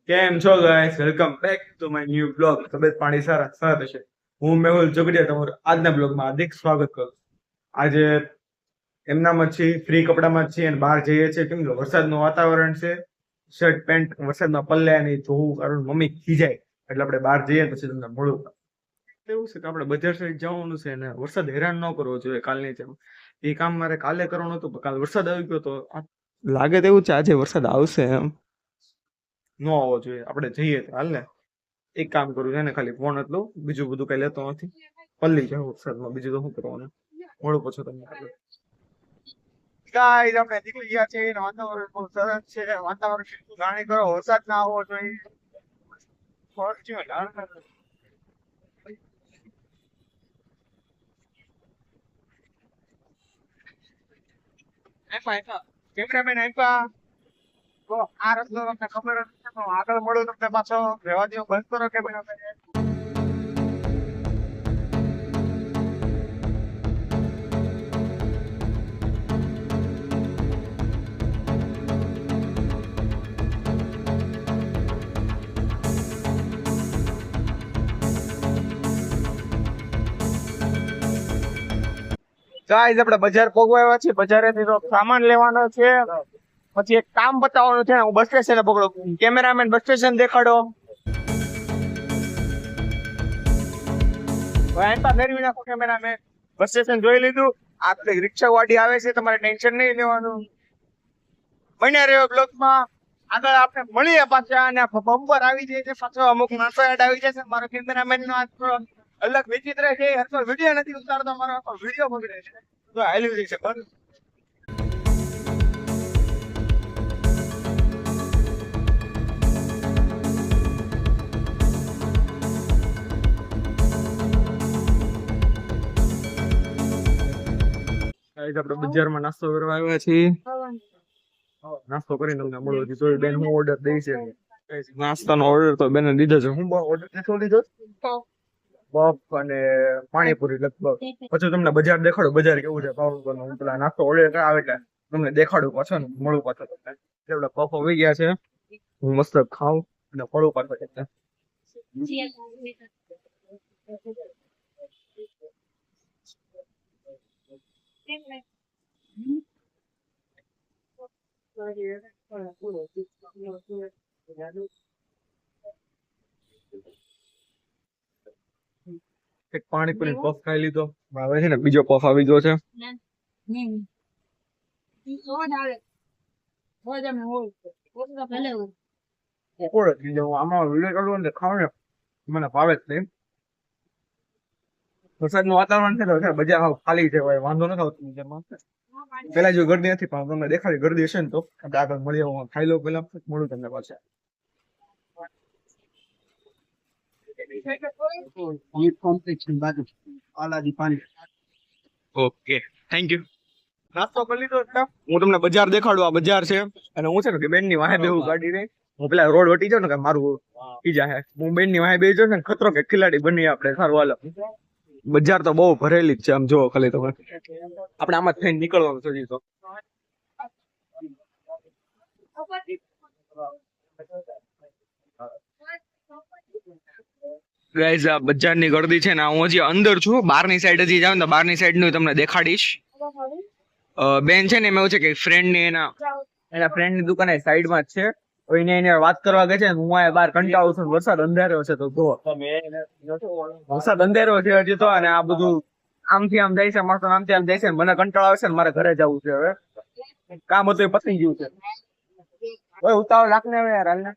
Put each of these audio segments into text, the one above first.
કેમ છો guys, welcome back to my new blog. તબિયત પાણી સારા હશે. હું મેહુલ ચોકડિયા તમારું આજના બ્લોગમાં હાર્દિક સ્વાગત કરું. આજે એમનામાં જ છીએ, ફ્રી કપડામાં જ છીએ અને બહાર જઈએ છીએ કેમ કે વરસાદનું વાતાવરણ છે. શર્ટ પેન્ટ વરસાદમાં પલ્લે નહીં ધોવું કારણ મમ્મી ખીજાય એટલે આપણે બહાર જઈએ પછી તમને મળું. એવું છે કે આપણે બજાર સાઈડ જવાનું છે ને વરસાદ હેરાન ન કરવો જોઈએ કાલની જેમ. એ કામ મારે કાલે કરવાનું હતું પણ કાલે વરસાદ આવી ગયો તો લાગે તેવું છે આજે વરસાદ આવશે એમ. ન આવવો જોઈએ. આપણે જઈએ તો હાલ ને. એક કામ કરું છે ને ખાલી ફોન એટલું બીજું બધું કઈ લેતો નથી. પલ્લી જાવ વરસાદમાં બીજું તો શું કરવાનું. મળું પછી તમને ગાઈસ આપણે નીકળી ગયા છે. વાતાવરણ બહુ સરસ છે. વાતાવરણ જાણી કરો વરસાદ ના આવવો જોઈએ. કેમેરામેન આપ્યા તો આ રસ્તો તમને ખબર જ છે તો આગળ મળું તમને પાછો રહેવા દો બંધ કરો કેમેરામેન. ગાઈસ આપણે બજાર પહોંચવા છે. બજારેથી તો સામાન લેવાનો છે. પછી એક કામ બતાવવાનું છે. હું બસ સ્ટેશન પકડો. કેમેરામેન બસ સ્ટેશન દેખાડો. ફેરવી નાખો કેમેરામેન. બસ સ્ટેશન જોઈ લીધું. આપણે રિક્ષા વાડી આવે છે. તમારે ટેન્શન નહીં લેવાનું. બન્યા રહ્યો બ્લોગમાં. આગળ આપણે મળીએ પાછા અને બમ્પર આવી જાય છે પાછો. અમુક નાસો એડ આવી જશે. મારો કેમેરામેન નો અલગ વિચિત્ર છે. અથવા વિડીયો નથી ઉતારતો. મારો વિડીયો બગડે છે તો હાલ્યું જશે બંધ. આપણે બજારમાં નાસ્તો કરવા આવ્યા છીએ. નાસ્તો કરીને તમને મળો છું. તો બેન હું ઓર્ડર દઈ છે. નાસ્તાનો ઓર્ડર તો બેને દીધો છે. હું ઓર્ડર કેટલો લીધો? બફ અને પાણીપુરી લગભગ. પછી તમને બજાર દેખાડું. બજાર કેવું છે ભાવનગર નું. પેલા નાસ્તો ઓર્ડર આવે એટલે તમને દેખાડું પાછો ને મળું પાછો. એટલે પફ આવી ગયા છે. હું મસ્ત ખાઉં અને ફળું પાછો. એક પાણીપુરી પફ ખાઈ લીધો. હવે છે ને બીજો પફ આવી ગયો છે. આમાં વિડીયો કાઢવું ને ખાવ ને મને ભાવે જ નહીં. વરસાદનું વાતાવરણ છે તો બજાર ખાલી છે. વાંધો નથી આવતો બજારમાં. પેલા જો ગરદી નથી પણ તમને દેખાડી ગરદી હશે ને તો આપણે આગળ મળીએ. હું ખાઈ લઉં પેલા મળું તમને પાછા. Okay thank you. નાસ્તો કરી લીધો. હું તમને બજાર દેખાડું. આ બજાર છે અને હું છે ને બેન ની વાહે બેહું ગાડી રહી. હું પેલા રોડ વટી જાઉં ને કે મારું ઈજા હે. હું બેન ની વાહે બેહી જાઉં ને ખતરો કે ખિલાડી બની આપણે. સારું હાલો. બજાર તો બહુ ભરેલી જ છે. આમ જોવો ખાલી તમે. આપણે આમાં જ થઈને નીકળવાનું છે. તો ગાઈઝ આ બજારની ગર્દી છે ને હું હજી અંદર છું. બહારની સાઈડ હજી જાઉં ને બહારની સાઈડ નું તમને દેખાડીશ. બેન છે ને એમ એવું છે કે ફ્રેન્ડ ની એના ફ્રેન્ડ ની દુકાન સાઈડમાં જ છે. એને વાત કરવા ગઈ છે. હું આ બહાર કંટાળું છું. વરસાદ અંધાર્યો છે તો જો વરસાદ અંધાર્યો છે હજી તો. અને આ બધું આમથી આમ જાય છે. માણસો આમથી આમ જાય છે. મને કંટાળો આવે છે ને મારે ઘરે જવું છે. હવે કામ હતું એ પતી ગયું છે. હવે ઉતાવળ રાખને હવે યાર હાલને.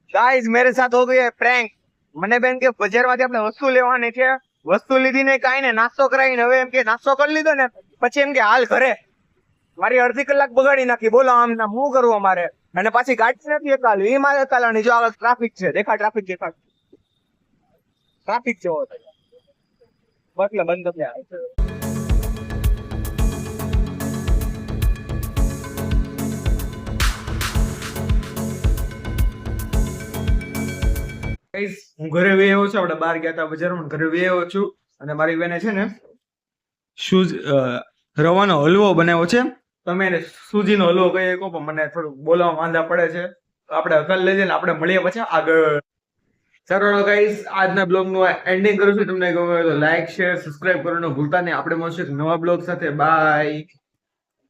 गाइस मेरे साथ हो गई है प्रैंक. મને બેન કે બજારમાંથી આપણે વસ્તુ લેવાની છે. વસ્તુ લીધી ને કાઈ ને નાસ્તો કરાવીને હવે એમ કે નાસ્તો કરી લીધો ને પછી એમ કે હાલ ઘરે. મારી અડધી કલાક બગાડી નાખી. બોલો આમ ના શું કરવું અમારે. અને પાછી ગાડી નથી એકાલી. એ મારે એકાલાની. જો આગળ ટ્રાફિક છે. દેખાડ ટ્રાફિક દેખાડ. ટ્રાફિક છે બસ બંધ કરી. ગાઈસ હું ઘરે વે આવ્યો છું. આપણે બહાર ગયા હતા બજારમાં, ઘરે વે આવ્યો છું અને મારી બેને છે ને શૂઝ રવાનો હલવો બનાવ્યો છે. તમે એને સૂજીનો હલવો કહી શકો પણ મને થોડુંક બોલવામાં વાંધા પડે છે. તો આપણે કરી લેજે ને આપણે મળીએ પછી આગળ. ચાલો ગાઈસ આજના બ્લોગનું એન્ડિંગ કરું છું. તમને ગમે તો લાઈક શેર સબસ્ક્રાઇબ કરવાનું ભૂલતા નહીં. આપણે મળશું એક નવા બ્લોગ સાથે. બાય.